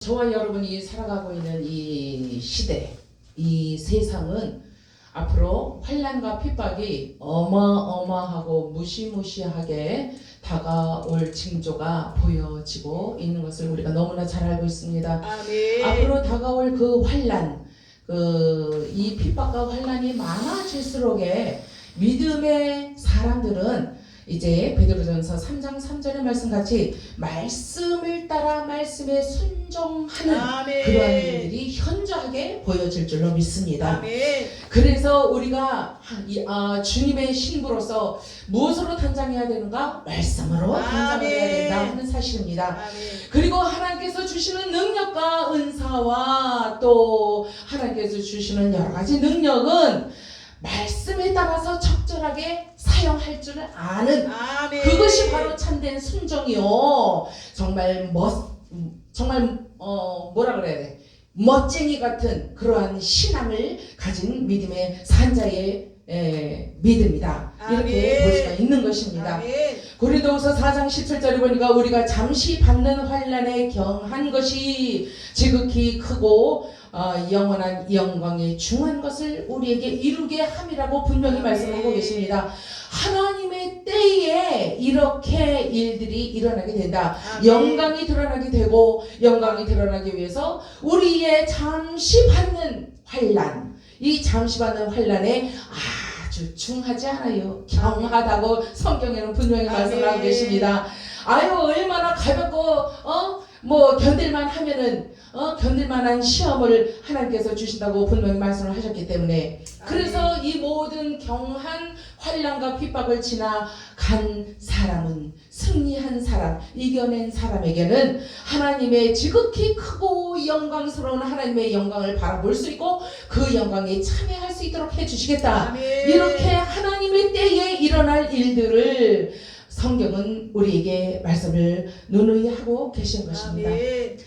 저와 여러분이 살아가고 있는 이 시대, 이 세상은 앞으로 환난과 핍박이 어마어마하고 무시무시하게 다가올 징조가 보여지고 있는 것을 우리가 너무나 잘 알고 있습니다. 아멘. 앞으로 다가올 그 환난, 이 핍박과 환난이 많아질수록에 믿음의 사람들은 이제 베드로전서 3장 3절의 말씀같이 말씀을 따라 말씀에 순종하는 아멘. 그러한 일들이 현저하게 보여질 줄로 믿습니다. 아멘. 그래서 우리가 주님의 신부로서 무엇으로 단장해야 되는가? 말씀으로 단장을 해야 된다 하는 사실입니다. 아멘. 그리고 하나님께서 주시는 능력과 은사와 또 하나님께서 주시는 여러 가지 능력은 말씀에 따라서 적절하게 사용할 줄 아는 아멘. 그것이 바로 참된 순종이요. 정말 뭐라 그래야 돼? 멋쟁이 같은 그러한 신앙을 가진 믿음의 산자의 믿음이다. 이렇게 아멘. 볼 수가 있는 것입니다. 아멘. 고린도후서 4장 17절에 보니까 우리가 잠시 받는 환난에 경한 것이 지극히 크고 영원한 영광에 중한 것을 우리에게 이루게 함이라고 분명히 말씀하고 계십니다. 하나님의 때에 이렇게 일들이 일어나게 된다. 아멘. 영광이 드러나게 되고 영광이 드러나기 위해서 우리의 잠시 받는 환난, 이 잠시 받는 환난에 아주 중하지 않아요. 경하다고 성경에는 분명히 말씀을 하고 계십니다. 아유 얼마나 가볍고 견딜만 하면은 견딜만한 시험을 하나님께서 주신다고 분명히 말씀을 하셨기 때문에 그래서 이 모든 경한 환난과 핍박을 지나간 사람은 승리한 사람, 이겨낸 사람에게는 하나님의 지극히 크고 영광스러운 하나님의 영광을 바라볼 수 있고 그 영광에 참여할 수 있도록 해주시겠다. 아멘. 이렇게 하나님의 때에 일어날 일들을 성경은 우리에게 말씀을 누누이 하고 계신 것입니다. 아멘.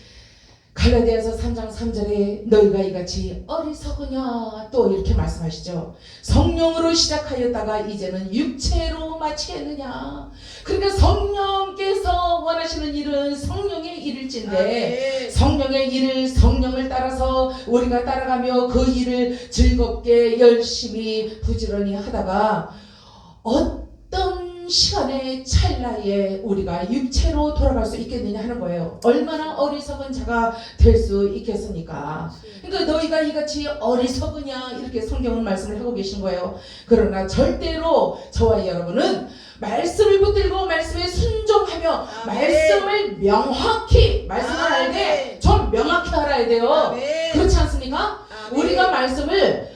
갈라디아서 3장 3절에 너희가 이같이 어리석으냐 또 이렇게 말씀하시죠. 성령으로 시작하였다가 이제는 육체로 마치겠느냐. 그러니까 성령께서 원하시는 일은 성령의 일일진데 아멘. 성령의 일을 성령을 따라서 우리가 따라가며 그 일을 즐겁게 열심히 부지런히 하다가 어떤 시간의 찰나에 우리가 육체로 돌아갈 수 있겠느냐 하는 거예요. 얼마나 어리석은 자가 될 수 있겠습니까? 그러니까 너희가 이같이 어리석으냐 이렇게 성경은 말씀을 하고 계신 거예요. 그러나 절대로 저와 여러분은 말씀을 붙들고 말씀에 순종하며 아멘. 말씀을 명확히 말씀을 할 때 좀 명확히 알아야 돼요. 아멘. 그렇지 않습니까? 아멘. 우리가 말씀을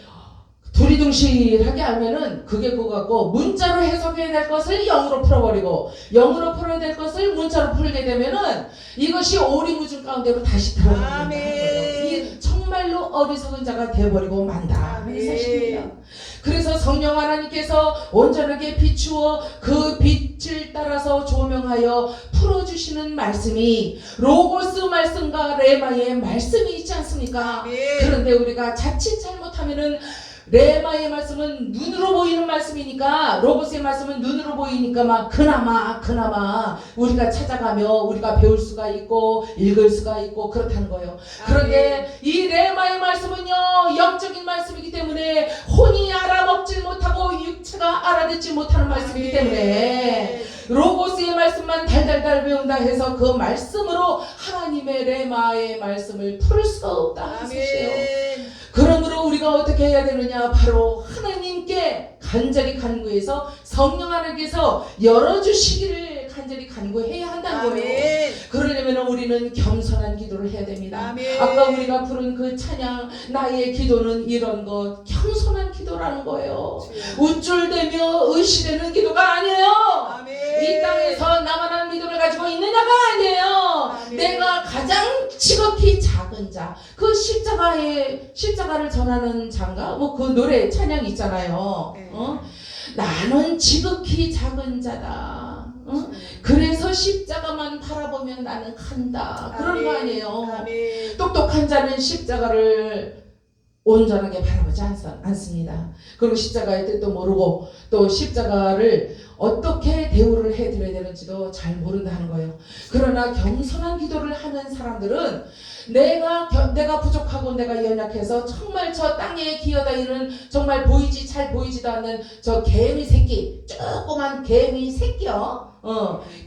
두리둥실하게 알면은 그게 그거 같고 문자로 해석해야 될 것을 영어로 풀어버리고 영어로 풀어야 될 것을 문자로 풀게 되면은 이것이 오리무중 가운데로 다시 들어간다는 거예요. 이게 정말로 어리석은 자가 되어버리고 만다 하는 사실입니다. 그래서 성령 하나님께서 온전하게 비추어 그 빛을 따라서 조명하여 풀어주시는 말씀이 로고스 말씀과 레마의 말씀이 있지 않습니까? 아멘. 그런데 우리가 자칫 잘못하면은 레마의 말씀은 눈으로 보이는 말씀이니까 로고스의 말씀은 눈으로 보이니까 그나마 우리가 찾아가며 우리가 배울 수가 있고 읽을 수가 있고 그렇다는 거예요. 그런데 이 레마의 말씀은요 영적인 말씀이기 때문에 혼이 알아먹질 못하고 육체가 알아듣지 못하는 말씀이기 때문에 로고스의 말씀만 달달달 배운다 해서 그 말씀으로 하나님의 레마의 말씀을 풀 수가 없다는 사실이에요. 그러므로 우리가 어떻게 해야 되느냐? 바로 하나님께 간절히 간구해서 성령 하나님께서 열어주시기를 간절히 간구해야 한다는 거예요. 그러려면 우리는 겸손한 기도를 해야 됩니다. 아멘. 아까 우리가 부른 그 찬양 나의 기도는 이런 것 겸손한 기도라는 거예요. 우쭐대며 의시되는 기도가 아니에요. 아멘. 이 땅에서 나만한 믿음을 가지고 있느냐가 아니에요. 아멘. 내가 가장 지극히 작은 자, 그 십자가를 전하는 자인가? 그 노래 찬양 있잖아요. 네. 나는 지극히 작은 자다. 그래서 십자가만 바라보면 나는 간다. 그런 거 아니에요. 아멘. 똑똑한 자는 십자가를 온전하게 바라보지 않습니다. 그리고 십자가의 뜻도 모르고 또 십자가를 어떻게 대우를 해드려야 되는지도 잘 모른다는 거예요. 그러나 겸손한 기도를 하는 사람들은 내가 부족하고 내가 연약해서 정말 저 땅에 기어다니는 정말 잘 보이지도 않는 저 개미 새끼, 조그만 개미 새끼요.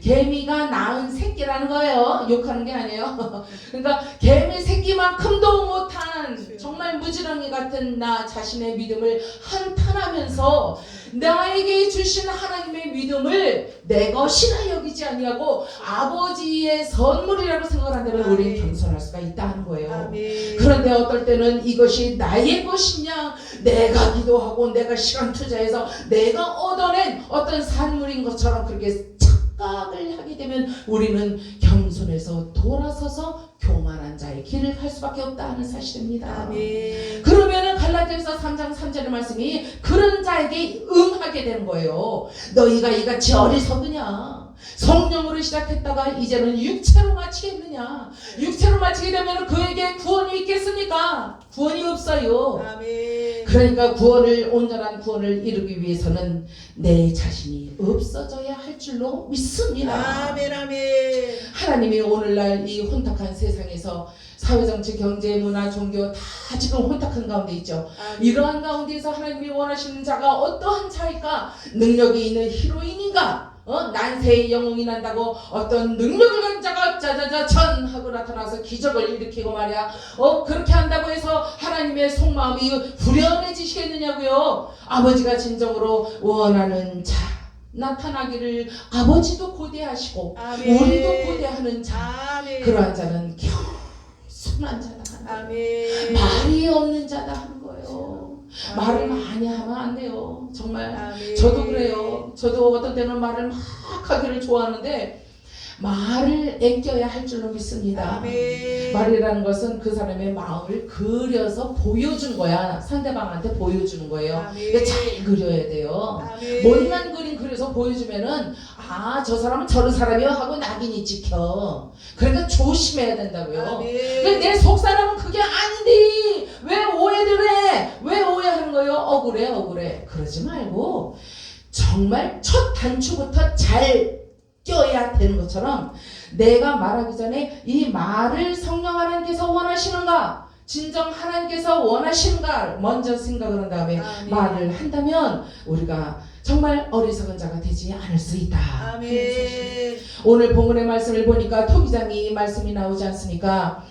개미가 낳은 새끼라는 거예요. 욕하는 게 아니에요. 그러니까 개미 새끼만큼도 못한 정말 무지렁이 같은 나 자신의 믿음을 한탄하면서 나에게 주신 하나님의 믿음을 내 것이나 여기지 아니하고 아버지의 선물이라고 생각한다면 우리는 겸손할 수가 있다는 거예요. 아멘. 그런데 어떨 때는 이것이 나의 것이냐, 내가 기도하고 내가 시간 투자해서 내가 얻어낸 어떤 산물인 것처럼 그렇게 착각을 하게 되면 우리는 겸손해서 돌아서서 교만한 자의 길을 갈 수밖에 없다는 사실입니다. 아멘. 그러면은 갈라디아서 3장 3절의 말씀이 그런 자에게 응하게 되는 거예요. 너희가 이같이 어리석으냐? 성령으로 시작했다가 이제는 육체로 마치겠느냐? 육체로 마치게 되면 그에게 구원이 있겠습니까? 구원이 없어요. 아멘. 그러니까 온전한 구원을 이루기 위해서는 내 자신이 없어져야 할 줄로 믿습니다. 아멘. 아멘. 하나님이 오늘날 이 혼탁한 세상에서 사회정치, 경제, 문화, 종교 다 지금 혼탁한 가운데 있죠. 아멘. 이러한 가운데에서 하나님이 원하시는 자가 어떠한 자일까? 능력이 있는 히로인인가? 난세의 영웅이 난다고 어떤 능력을 가진 자가 짜자자 천 하고 나타나서 기적을 일으키고 말이야. 그렇게 한다고 해서 하나님의 속마음이 후련해지시겠느냐고요. 아버지가 진정으로 원하는 자 나타나기를 아버지도 고대하시고 아멘. 우리도 고대하는 자, 아멘. 그러한 자는 겸손한 자다 하는 거예요. 아멘. 말이 없는 자다 하는 거예요. 말을 아멘. 많이 하면 안 돼요. 정말 아멘. 저도 그래요. 저도 어떤 때는 말을 막 하기를 좋아하는데 말을 아껴야 할 줄로 믿습니다. 아멘. 말이라는 것은 그 사람의 마음을 그려서 보여준 거야. 상대방한테 보여주는 거예요. 아멘. 근데 잘 그려야 돼요. 아멘. 못난 그림 그려서 보여주면은 저 사람은 저런 사람이요 하고 낙인이 찍혀. 그러니까 조심해야 된다고요. 근데 아멘. 내 속사람은 그게 아닌데 왜 오해를 해? 왜 오해하는 거예요? 억울해. 그러지 말고 정말 첫 단추부터 잘 껴야 되는 것처럼 내가 말하기 전에 이 말을 성령 하나님께서 원하시는가? 진정 하나님께서 원하시는가? 먼저 생각을 한 다음에 아멘. 말을 한다면 우리가 정말 어리석은 자가 되지 않을 수 있다. 아멘. 오늘 본문의 말씀을 보니까 토기장이 말씀이 나오지 않습니까?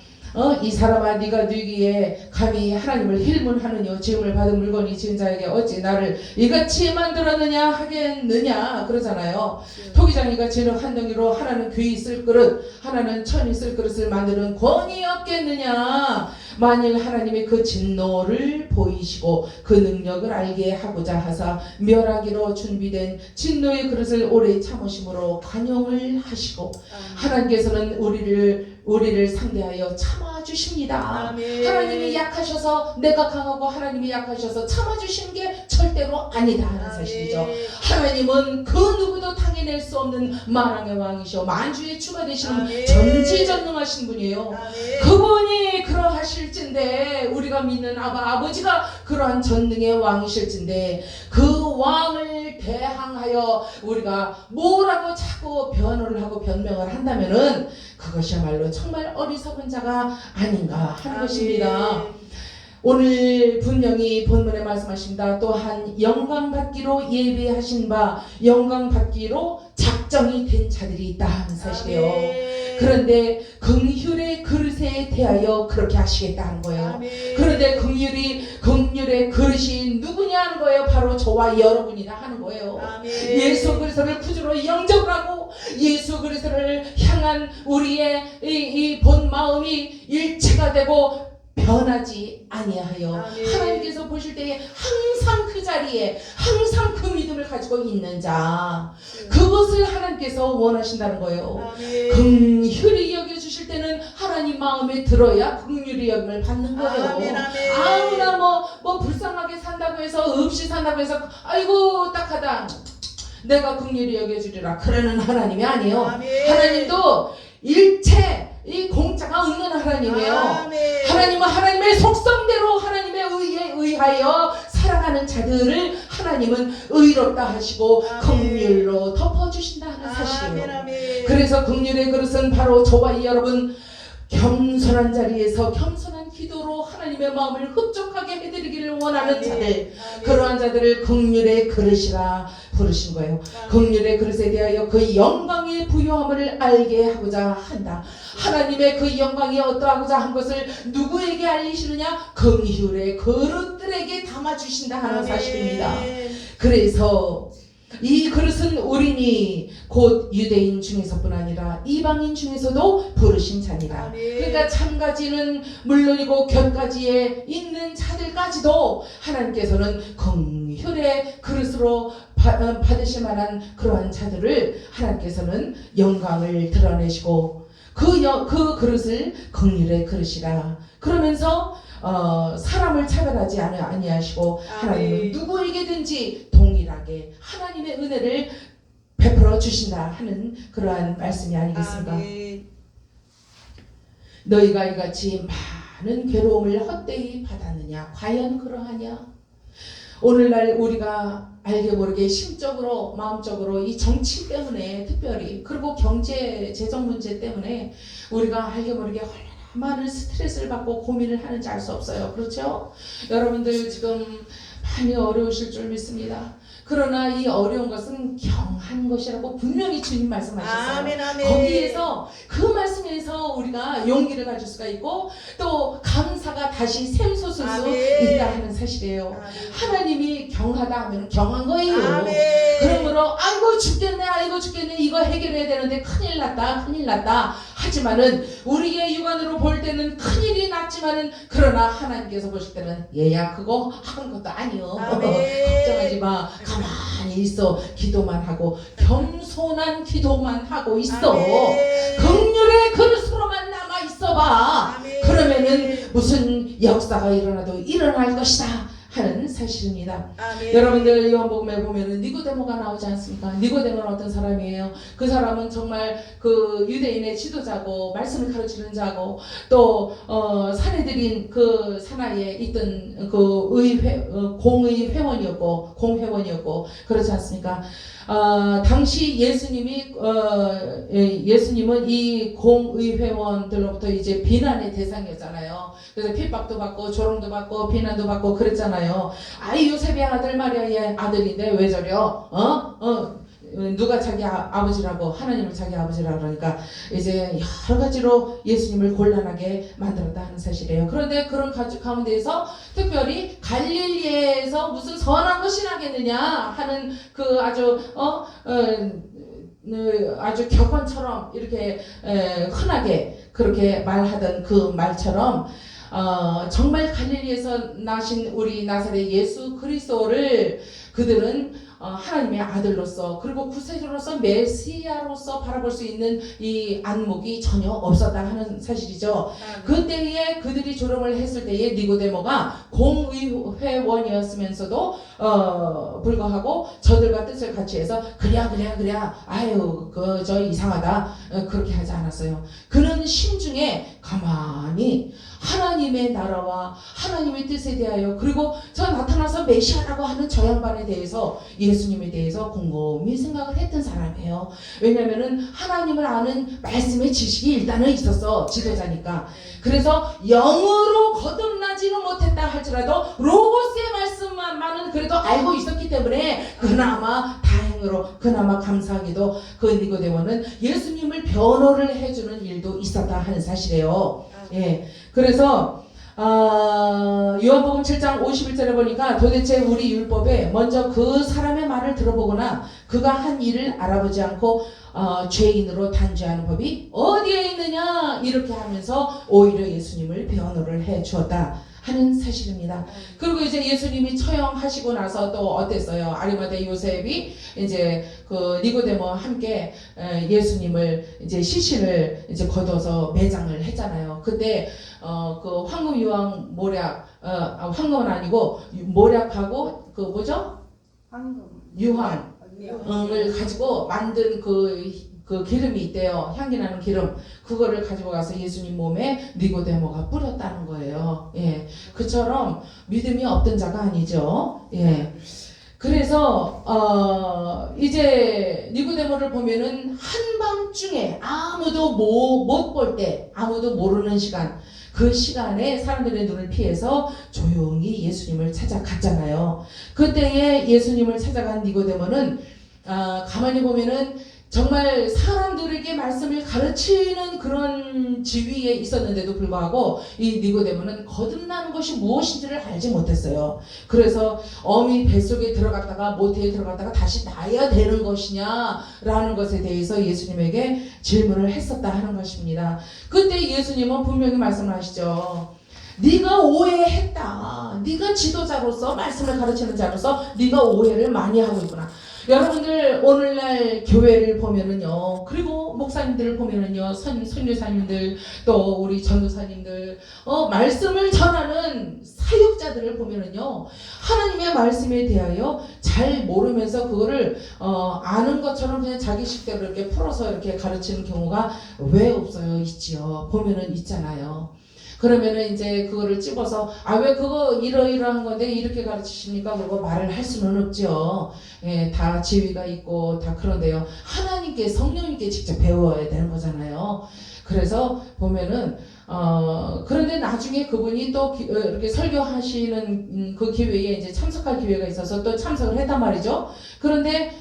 이 사람아 네가 뉘기에 감히 하나님을 힐문하느냐 지음을 받은 물건이 지은 자에게 어찌 나를 이같이 만들었느냐 하겠느냐 그러잖아요. 토기장이가 지는 한 덩이로 하나는 귀 쓸 그릇 하나는 천이 쓸 그릇을 만드는 권이 없겠느냐. 만일 하나님이 그 진노를 보이시고 그 능력을 알게 하고자 하사 멸하기로 준비된 진노의 그릇을 오래 참으심으로 관용을 하시고 하나님께서는 우리를 상대하여 참아주십니다. 아멘. 하나님이 약하셔서 내가 강하고 하나님이 약하셔서 참아주시는 게 절대로 아니다 하는 사실이죠. 하나님은 그 누구도 당해낼 수 없는 만왕의 왕이시오 만주의 주가 되시는 아멘. 전지전능하신 분이에요. 아멘. 그분이 그러하실진데 우리가 믿는 아버지가 그러한 전능의 왕이실진데 그 왕을 대항하여 우리가 뭐라고 자꾸 변호를 하고 변명을 한다면은 그것이야말로 정말 어리석은 자가 아닌가 하는 아멘. 것입니다. 오늘 분명히 본문에 말씀하십니다. 또한 영광받기로 예비하신 바 영광받기로 작정이 된 자들이 있다 하는 사실이에요. 아멘. 그런데 긍휼의 그릇에 대하여 그렇게 하시겠다 하는 거예요. 아멘. 그런데 긍휼의 그릇이 누구냐 하는 거예요. 바로 저와 여러분이다 하는 거예요. 아멘. 예수 그리스도를 구주로 영접을 하고 예수 그리스도를 향한 우리의 이 본 마음이 일체가 되고 변하지 아니하여 아멘. 하나님께서 보실 때에 항상 그 자리에 항상 그 믿음을 가지고 있는 자 그것을 하나님께서 원하신다는 거예요. 아멘. 긍휼히 여겨주실 때는 하나님 마음에 들어야 긍휼히 여김을 받는 거예요. 아멘. 아멘. 아무나 뭐 불쌍하게 산다고 해서 없이 산다고 해서 아이고 딱하다 내가 긍휼히 여겨주리라 그러는 하나님이 아니에요. 아멘. 하나님도 일체 이 공짜가 없는 하나님이에요. 아멘. 하나님은 하나님의 속성대로 하나님의 대하여 살아가는 자들을 하나님은 의롭다 하시고 아멘. 긍휼로 덮어주신다 하는 사실이에요. 아멘, 아멘. 그래서 긍휼의 그릇은 바로 저와 이 여러분 겸손한 자리에서 겸손한 기도로 하나님의 마음을 흡족하게 해드리기를 원하는 아멘. 자들, 아멘. 그러한 자들을 긍휼의 그릇이라 부르신 거예요. 긍휼의 그릇에 대하여 그 영광의 부요함을 알게 하고자 한다. 하나님의 그 영광이 어떠하고자 한 것을 누구에게 알리시느냐? 긍휼의 그릇들에게 담아주신다 하는 아멘. 사실입니다. 그래서 이 그릇은 우리니 곧 유대인 중에서뿐 아니라 이방인 중에서도 부르신 자니라. 아멘. 그러니까 참가지는 물론이고 곁가지에 있는 자들까지도 하나님께서는 긍휼의 그릇으로 받으실 만한 그러한 자들을 하나님께서는 영광을 드러내시고 그 그릇을 긍휼의 그릇이라 그러면서 사람을 차별하지 아니하시고 하나님은 아멘. 누구에게든지 동일하게 하나님의 은혜를 베풀어 주신다 하는 그러한 말씀이 아니겠습니까? 아멘. 너희가 이같이 많은 괴로움을 헛되이 받았느냐? 과연 그러하냐? 오늘날 우리가 알게 모르게 심적으로 마음적으로 이 정치 때문에 특별히 그리고 경제 재정 문제 때문에 우리가 알게 모르게 얼마나 많은 스트레스를 받고 고민을 하는지 알 수 없어요. 그렇죠? 여러분들 지금 많이 어려우실 줄 믿습니다. 그러나 이 어려운 것은 경한 것이라고 분명히 주님 말씀하셨어요. 아멘, 아멘. 거기에서 그 말씀에서 우리가 용기를 가질 수가 있고 또 감사가 다시 샘솟을 수 아멘. 있다 하는 사실이에요. 아멘. 하나님이 경하다 하면 경한 거예요. 아멘. 그러므로 아이고 죽겠네 이거 해결해야 되는데 큰일 났다 하지만은 우리의 육안으로 볼 때는 큰일이 났지만은 그러나 하나님께서 보실 때는 얘야 그거 하는 것도 아니요. 아멘. 걱정하지 마. 가만히 있어. 기도만 하고 겸손한 기도만 하고 있어. 아멘. 긍휼의 그릇으로만 남아 있어봐. 아멘. 그러면은 무슨 역사가 일어나도 일어날 것이다 하는 사실입니다. 아멘. 여러분들 요한복음에 보면은 니고데모가 나오지 않습니까? 니고데모는 어떤 사람이에요? 그 사람은 정말 그 유대인의 지도자고 말씀을 가르치는 자고 또 사내들인 그 사나이에 있던 그 공의 회원이었고 공회원이었고 그렇지 않습니까? 당시 예수님은 이 공의회원들로부터 이제 비난의 대상이었잖아요. 그래서 핍박도 받고 조롱도 받고 비난도 받고 그랬잖아요. 아이 요셉의 아들 말이야, 얘 아들인데 왜 저려? 누가 자기 아버지라고 하나님을 자기 아버지라고 그러니까 이제 여러 가지로 예수님을 곤란하게 만들었다 하는 사실이에요. 그런데 그런 가운데에서 특별히 갈릴리에서 무슨 선한 것이 나겠느냐 하는 그 아주 격언처럼 이렇게 흔하게 그렇게 말하던 그 말처럼 정말 갈릴리에서 나신 우리 나사렛 예수 그리스도를 그들은 하나님의 아들로서 그리고 구세주로서 메시아로서 바라볼 수 있는 이 안목이 전혀 없었다 하는 사실이죠. 그때에 그들이 조롱을 했을 때에 니고데모가 공의회원이었으면서도 불구하고 저들과 뜻을 같이 해서 그래 아유 저 이상하다 그렇게 하지 않았어요. 그는 심중에 가만히 하나님의 나라와 하나님의 뜻에 대하여 그리고 저 나타나서 메시아라고 하는 저 양반에 대해서 예수님에 대해서 곰곰이 생각을 했던 사람이에요. 왜냐하면은 하나님을 아는 말씀의 지식이 일단은 있었어. 지도자니까. 그래서 영으로 거듭나지는 못했다 할지라도 로고스의 말씀만은 그래도 알고 있었기 때문에 그나마 다행으로 그나마 감사하게도 그 니고데모는 예수님을 변호를 해주는 일도 있었다 하는 사실이에요. 예. 그래서 요한복음 7장 51절에 보니까 도대체 우리 율법에 먼저 그 사람의 말을 들어보거나 그가 한 일을 알아보지 않고 죄인으로 단죄하는 법이 어디에 있느냐 이렇게 하면서 오히려 예수님을 변호를 해 주었다 하는 사실입니다. 그리고 이제 예수님이 처형하시고 나서 또 어땠어요? 아리마대 요셉이 이제 그 니고데모와 함께 예수님을 이제 시신을 이제 걷어서 매장을 했잖아요. 그때 그 황금 모략 황금은 아니고 모략하고 그 뭐죠? 황금. 유황을 가지고 만든 그 그 기름이 있대요. 향기 나는 기름. 그거를 가지고 가서 예수님 몸에 니고데모가 뿌렸다는 거예요. 예. 그처럼 믿음이 없던 자가 아니죠. 예. 그래서 이제 니고데모를 보면은 한밤중에 아무도 못 볼 때, 아무도 모르는 시간, 그 시간에 사람들의 눈을 피해서 조용히 예수님을 찾아갔잖아요. 그때에 예수님을 찾아간 니고데모는 가만히 보면은 정말 사람들에게 말씀을 가르치는 그런 지위에 있었는데도 불구하고 이 니고데모는 거듭나는 것이 무엇인지를 알지 못했어요. 그래서 어미 뱃속에 들어갔다가 모태에 들어갔다가 다시 나야 되는 것이냐라는 것에 대해서 예수님에게 질문을 했었다 하는 것입니다. 그때 예수님은 분명히 말씀하시죠. 네가 오해했다. 네가 지도자로서 말씀을 가르치는 자로서 네가 오해를 많이 하고 있구나. 여러분들 오늘날 교회를 보면은요, 그리고 목사님들을 보면은요, 선교사님들 또 우리 전도사님들 말씀을 전하는 사역자들을 보면은요, 하나님의 말씀에 대하여 잘 모르면서 그거를 아는 것처럼 그냥 자기식대로 이렇게 풀어서 이렇게 가르치는 경우가 왜 없어요? 있지요. 보면은 있잖아요. 그러면은 이제 그거를 집어서 왜 그거 이러이러한 건데 이렇게 가르치십니까? 그거 말을 할 수는 없죠. 예, 다 지위가 있고 다 그런데요. 하나님께 성령님께 직접 배워야 되는 거잖아요. 그래서 보면은 그런데 나중에 그분이 또 이렇게 설교하시는 그 기회에 이제 참석할 기회가 있어서 또 참석을 했단 말이죠. 그런데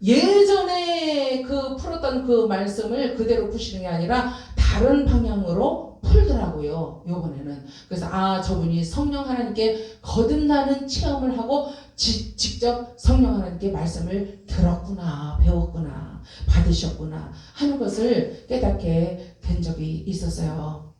예전에 그 풀었던 그 말씀을 그대로 푸시는 게 아니라 다른 방향으로 풀더라고요. 요번에는. 그래서 저분이 성령 하나님께 거듭나는 체험을 하고 직접 성령 하나님께 말씀을 들었구나, 배웠구나, 받으셨구나 하는 것을 깨닫게 된 적이 있었어요.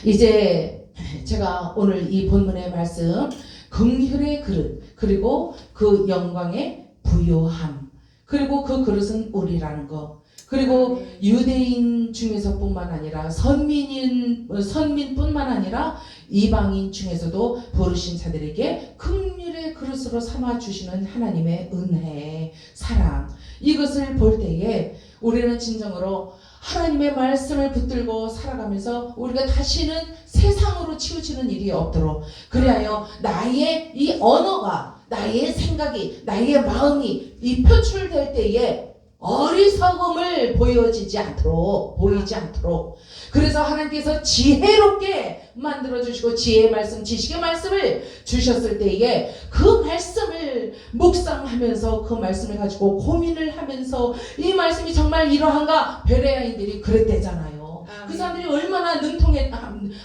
이제 제가 오늘 이 본문의 말씀, 긍휼의 그릇, 그리고 그 영광의 부요함, 그리고 그 그릇은 우리라는 거, 그리고 유대인 중에서뿐만 아니라 선민뿐만 아니라 이방인 중에서도 부르신 자들에게 긍휼의 그릇으로 삼아 주시는 하나님의 은혜, 사랑, 이것을 볼 때에 우리는 진정으로 하나님의 말씀을 붙들고 살아가면서 우리가 다시는 세상으로 치우치는 일이 없도록, 그리하여 나의 이 언어가, 나의 생각이, 나의 마음이 이 표출될 때에 어리석음을 보이지 않도록, 그래서 하나님께서 지혜롭게 만들어주시고 지혜의 말씀, 지식의 말씀을 주셨을 때에 그 말씀을 묵상하면서 그 말씀을 가지고 고민을 하면서 이 말씀이 정말 이러한가, 베레아인들이 그랬대잖아요. 그 사람들이 얼마나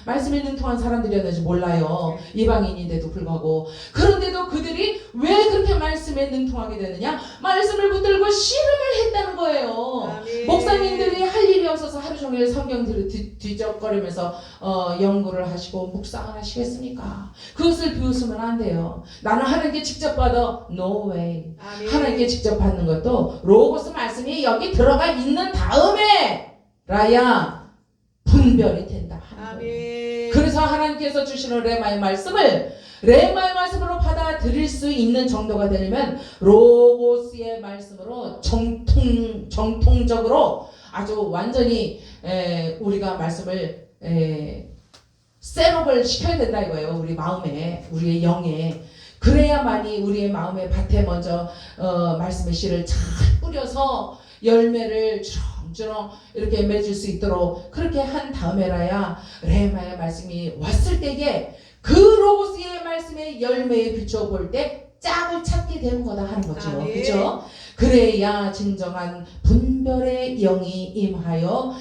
말씀에 능통한 사람들이었는지 몰라요. 이방인인데도 불구하고. 그런데도 그들이 왜 그렇게 말씀에 능통하게 되느냐? 말씀을 붙들고 씨름을 했다는 거예요. 목사님들이 할 일이 없어서 하루 종일 성경들을 뒤적거리면서 연구를 하시고 묵상을 하시겠습니까? 그것을 비웃으면 안 돼요. 나는 하나님께 직접 받아. No way. 하나님께 직접 받는 것도 로고스 말씀이 여기 들어가 있는 다음에 라야 분별이 된다 하는 거예요. 그래서 하나님께서 주시는 레마의 말씀으로 받아들일 수 있는 정도가 되려면 로고스의 말씀으로 정통적으로 아주 완전히 우리가 말씀을 셋업을 시켜야 된다 이거예요. 우리 마음에, 우리의 영에. 그래야만이 우리의 마음의 밭에 먼저 말씀의 씨를 잘 뿌려서 열매를 주렁주렁 이렇게 맺을 수 있도록 그렇게 한 다음에라야 레마의 말씀이 왔을 때에 그 로고스의 말씀의 열매에 비춰볼 때 짝을 찾게 되는 거다 하는 거죠. 그렇죠? 그래야 진정한 분별의 영이 임하여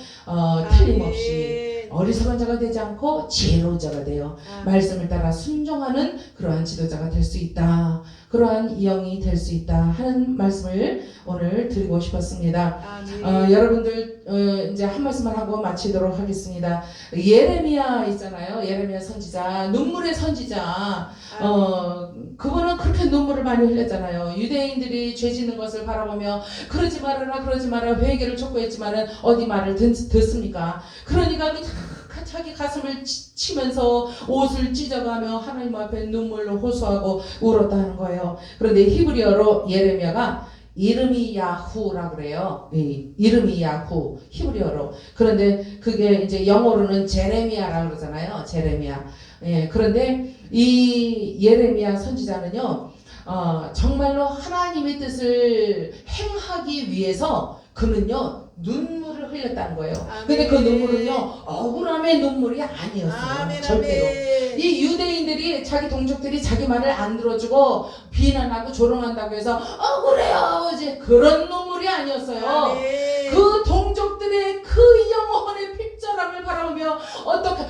틀림없이 어리석은 자가 되지 않고 지혜로운 자가 되어 말씀을 따라 순종하는 그러한 지도자가 될 수 있다. 그러한 영이 될 수 있다 하는 말씀을 오늘 드리고 싶었습니다. 여러분들 이제 한 말씀만 하고 마치도록 하겠습니다. 예레미야 있잖아요. 예레미야 선지자, 눈물의 선지자. 그분은 그렇게 눈물을 많이 흘렸잖아요. 유대인들이 죄 짓는 것을 바라보며 그러지 말아라 회개를 촉구했지만은 어디 말을 듣습니까? 그러니까 자기 가슴을 치면서 옷을 찢어가며 하나님 앞에 눈물로 호소하고 울었다 하는 거예요. 그런데 히브리어로 예레미야가 이름이 야후라 그래요. 이름이 야후 히브리어로. 그런데 그게 이제 영어로는 제레미야라 그러잖아요. 제레미야. 예, 그런데 이 예레미야 선지자는요, 정말로 하나님의 뜻을 행하기 위해서 그는요 눈물을 흘렸다는 거예요. 근데 그 눈물은요 억울함의 눈물이 아니었어요. 절대로. 이 유대인들이 자기 동족들이 자기 말을 안 들어주고 비난하고 조롱한다고 해서 억울해요 이제 그런 눈물이 아니었어요. 그 동족들의 그 영혼의 핍절함을 바라보며 어떻게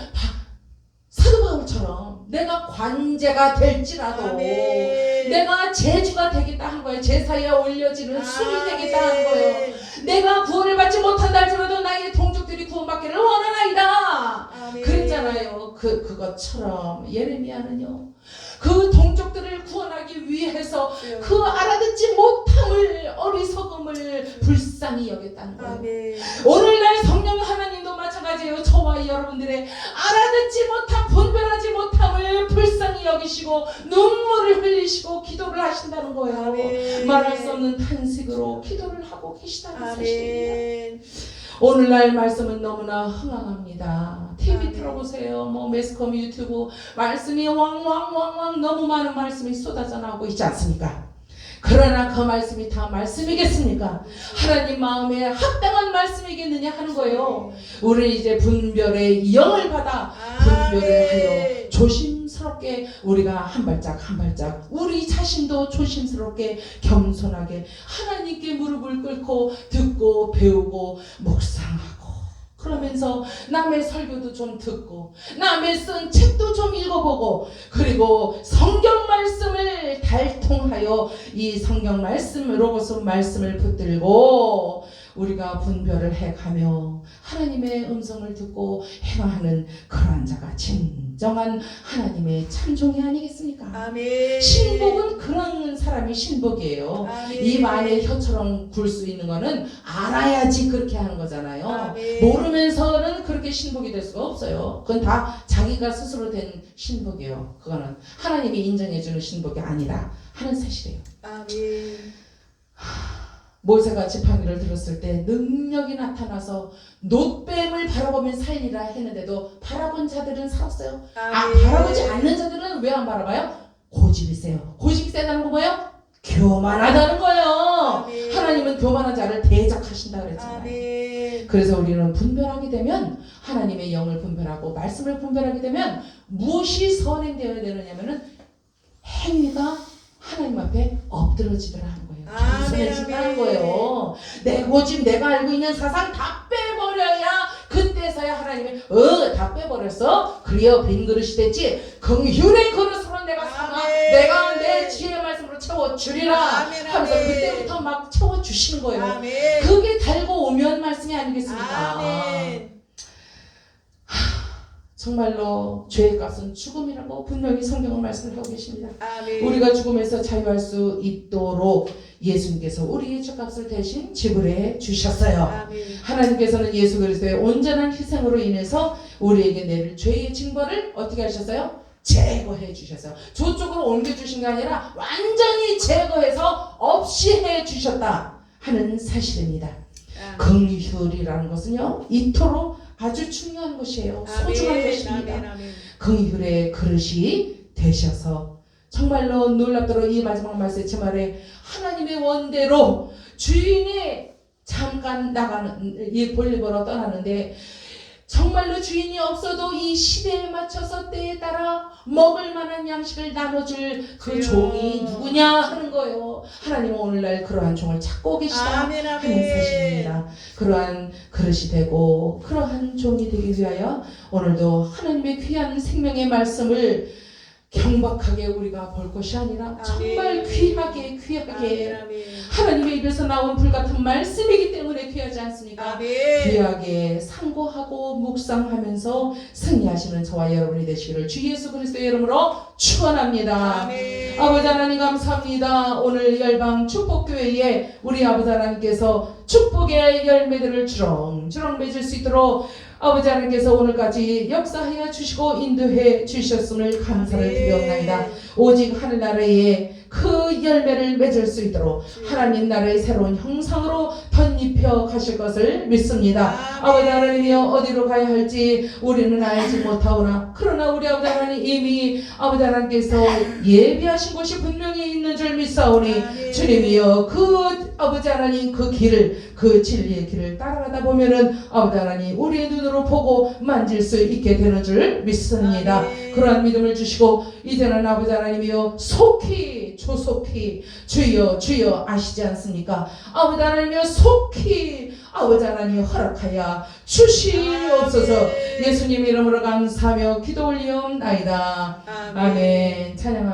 사도 바울처럼 내가 관제가 될지라도 내가 제주가 되겠다 하는 거예요. 제사에 올려지는 술이 되겠다 하는 거예요. 내가 구원을 받지 못한다 할지라도 나의 동족들이 구원받기를 원하나이다. 그랬잖아요. 그것처럼 예레미야는요 그 동족들을 구원하기 위해서 그 알아듣지 못함을 어리석음을 불쌍히 여겼다는 거예요. 오늘날 성령 하나님도 마찬가지예요. 저와 여러분들의 알아듣지 못함 분별하지 못함을 불쌍히 여기시고 눈물을 흘리시고 기도를 하신다는 거예요. 말할 수 없는 탄식으로 기도를 하고 계시다는 사실입니다. 오늘날 말씀은 너무나 흥황합니다. TV 틀어보세요. 뭐 매스컴 유튜브 말씀이 왕왕왕왕 너무 많은 말씀이 쏟아져 나오고 있지 않습니까? 그러나 그 말씀이 다 말씀이겠습니까? 하나님 마음에 합당한 말씀이겠느냐 하는 거예요. 우리 이제 분별의 영을 받아 분별을 하여 조심스럽게 우리가 한 발짝 한 발짝 우리 자신도 조심스럽게 겸손하게 하나님께 무릎을 꿇고 듣고 배우고 묵상하고 그러면서 남의 설교도 좀 듣고 남의 쓴 책도 좀 읽어보고 그리고 성경 말씀을 달통하여 이 성경 말씀 로고스 말씀을 붙들고 우리가 분별을 해가며 하나님의 음성을 듣고 행하는 그러한 자가 진정한 하나님의 참종이 아니겠습니까? 신복은 그런 사람이 신복이에요. 입 안에 혀처럼 굴 수 있는 거는 알아야지 그렇게 하는 거잖아요. 모르면서는 그렇게 신복이 될 수가 없어요. 그건 다 자기가 스스로 된 신복이에요. 그거는 하나님이 인정해주는 신복이 아니라 하는 사실이에요. 모세가 지팡이를 들었을 때 능력이 나타나서 놋뱀을 바라보면 살리라 했는데도 바라본 자들은 살았어요. 바라보지 않는 자들은 왜 안 바라봐요? 고집이 세요. 고집이 세다는 거 뭐예요? 교만하다는 거예요. 하나님은 교만한 자를 대적하신다 그랬잖아요. 그래서 우리는 분별하게 되면 하나님의 영을 분별하고 말씀을 분별하게 되면 무엇이 선행되어야 되느냐면은 행위가 하나님 앞에 엎드러지더라 하는 거예요. 겸손해진다는 거예요. 내 고집 내가 알고 있는 사상 다 빼버려야 그때서야 하나님이 다 빼버렸어? 그래야 빈 그릇이 됐지 긍휼의 그릇으로 내가 삼아 내가 내 지혜의 말씀으로 채워주리라 하면서 그때부터 막 채워주시는 거예요. 그게 달고 오면 말씀이 아니겠습니까? 정말로 죄의 값은 죽음이라고 분명히 성경은 말씀을 하고 계십니다. 우리가 죽음에서 자유할 수 있도록 예수님께서 우리의 죄값을 대신 지불해 주셨어요. 하나님께서는 예수 그리스도의 온전한 희생으로 인해서 우리에게 내릴 죄의 징벌을 어떻게 하셨어요? 제거해 주셨어요. 저쪽으로 옮겨주신 게 아니라 완전히 제거해서 없이 해 주셨다 하는 사실입니다. 긍휼이라는 것은요 이토록 아주 중요한 것이에요. 소중한 것입니다. 긍휼의 그릇이 되셔서 정말로 놀랍도록 이 마지막 말씀의 제 말에 하나님의 원대로 주인이 잠깐 나가는 이 볼일 보러 떠나는데 정말로 주인이 없어도 이 시대에 맞춰서 때에 따라 먹을 만한 양식을 나눠줄 그 종이 누구냐 하는 거예요. 하나님은 오늘날 그러한 종을 찾고 계시다 하는 사실입니다. 그러한 그릇이 되고 그러한 종이 되기 위하여 오늘도 하나님의 귀한 생명의 말씀을 경박하게 우리가 볼 것이 아니라 정말 귀하게 하나님의 입에서 나온 불같은 말씀이기 때문에 귀하지 않습니까? 귀하게 상고하고 묵상하면서 승리하시는 저와 여러분이 되시기를 주 예수 그리스도의 이름으로 축원합니다. 아버지 하나님 감사합니다. 오늘 열방 축복교회에 우리 아버지 하나님께서 축복의 열매들을 주렁주렁 맺을 수 있도록 아버지 하나님께서 오늘까지 역사하여 주시고 인도해 주셨음을 감사를 드리옵나이다. 오직 하늘나라에 그 열매를 맺을 수 있도록 하나님 나라의 새로운 형상으로 덧입혀 가실 것을 믿습니다. 아버지 하나님이여, 어디로 가야 할지 우리는 알지 못하오나 그러나 우리 아버지 하나님 이미 아버지 하나님께서 예비하신 곳이 분명히 있는 줄 믿사오니 주님이여, 그 아버지 하나님 그 길을, 그 진리의 길을 따라가다 보면은 아버지 하나님 우리의 눈으로 보고 만질 수 있게 되는 줄 믿습니다. 그러한 믿음을 주시고 이제는 아버지 하나님이여, 속히 조속히 주여 주여 아시지 않습니까? 아버지 하나님이여, 속히 아버지 하나님 허락하여 주시옵소서. 예수님 이름으로 감사하며 기도 올리옵나이다. 아멘. 찬양합니다.